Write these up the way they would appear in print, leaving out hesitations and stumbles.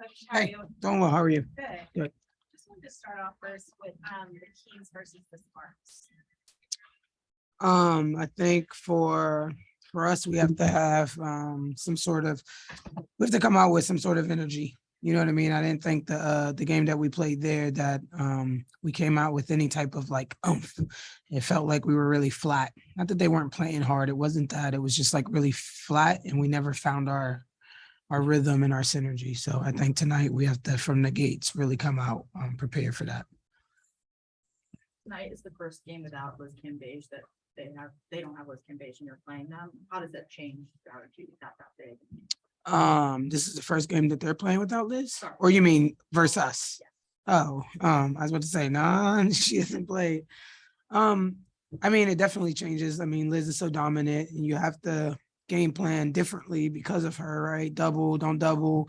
Coach, how are Hey, you? doing well. How are you? Good. Good. Just wanted to start off first with the Keys versus the Sparks. I think for us, we have to have we have to come out with some sort of energy. You know what I mean? I didn't think the game that we played there that we came out with any type of like oomph. It felt like we were really flat. Not that they weren't playing hard. It wasn't that. It was just like really flat, and we never found our rhythm and our synergy. So I think tonight we have to, from the gates, really come out prepared for that. Tonight is the first game without Liz Kim Beige that they don't have Liz Kim Beige and you're playing them. How does that change strategy? Not that big. This is the first game that they're playing without Liz? Sorry. Or you mean versus us? Yeah. Oh, I was about to say, nah, she hasn't played. I mean, it definitely changes. I mean, Liz is so dominant and you have to game plan differently because of her, right? Double, don't double,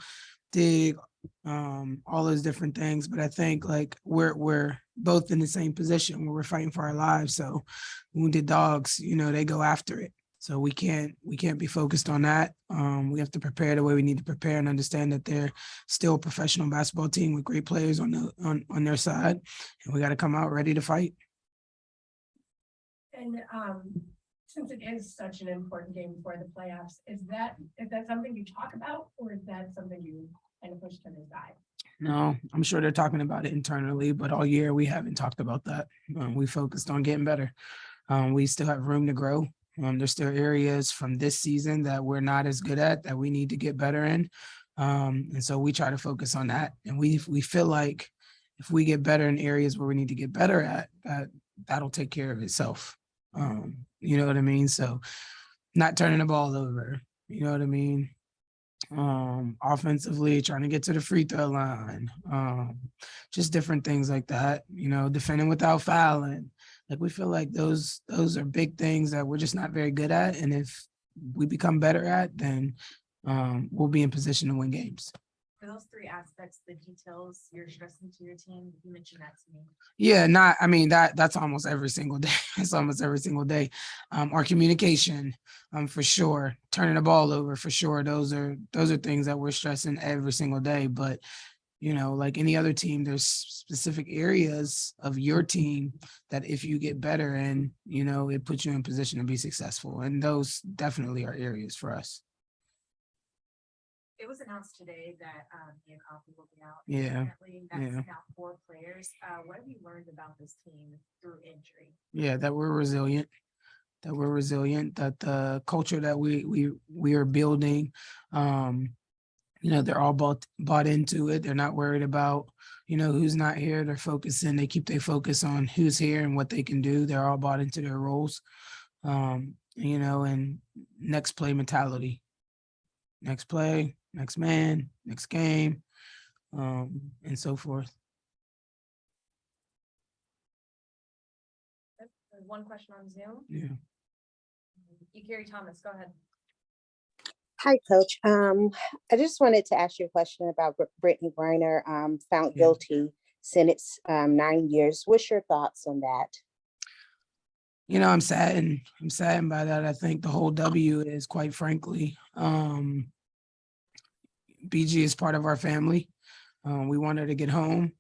dig, all those different things. But I think like we're both in the same position where we're fighting for our lives. So wounded dogs, they go after it. So we can't be focused on that. We have to prepare the way we need to prepare and understand that they're still a professional basketball team with great players on their side, and we got to come out ready to fight. And since it is such an important game for the playoffs, is that something you talk about, or is that something you kind of push to the side? No, I'm sure they're talking about it internally, but all year we haven't talked about that. We focused on getting better. We still have room to grow. There's still areas from this season that we're not as good at that we need to get better in. And so we try to focus on that. And we feel like if we get better in areas where we need to get better at, that'll take care of itself. You know what I mean? So not turning the ball over, you know what I mean? Offensively, trying to get to the free throw line, just different things like that, defending without fouling. Like we feel like those are big things that we're just not very good at. And if we become better at, then we'll be in position to win games. For those three aspects, the details you're stressing to your team, you mentioned that to me. Yeah, that's almost every single day. It's almost every single day. Our communication, for sure. Turning the ball over, for sure. Those are things that we're stressing every single day. But like any other team, there's specific areas of your team that if you get better in, it puts you in position to be successful. And those definitely are areas for us. It was announced today that Mia Coffey will be out. Yeah. That's now 4 players. What have you learned about this team through injury? Yeah, that we're resilient. That the culture that we are building, they're all bought into it. They're not worried about, who's not here. They're focusing. They keep their focus on who's here and what they can do. They're all bought into their roles, and next play mentality. Next play, next man, next game, and so forth. One question on Zoom. Yeah. Gary Thomas, go ahead. Hi, Coach. I just wanted to ask you a question about Brittany Griner, found Yeah. guilty, sentenced 9 years. What's your thoughts on that? I'm saddened. I'm saddened by that. I think the whole W is, quite frankly, BG is part of our family. We want her to get home.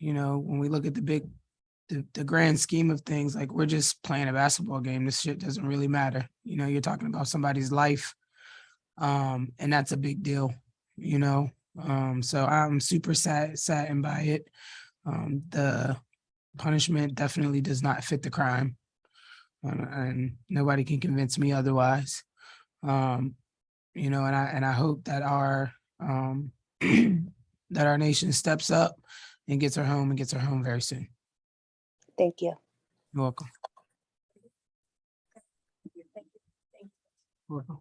When we look at the grand scheme of things, like we're just playing a basketball game. This shit doesn't really matter. You're talking about somebody's life. And that's a big deal, so I'm super saddened by it. The punishment definitely does not fit the crime. And nobody can convince me otherwise. And I hope that our that our nation steps up and gets her home very soon. Thank you. You're welcome. Thank you. You're welcome.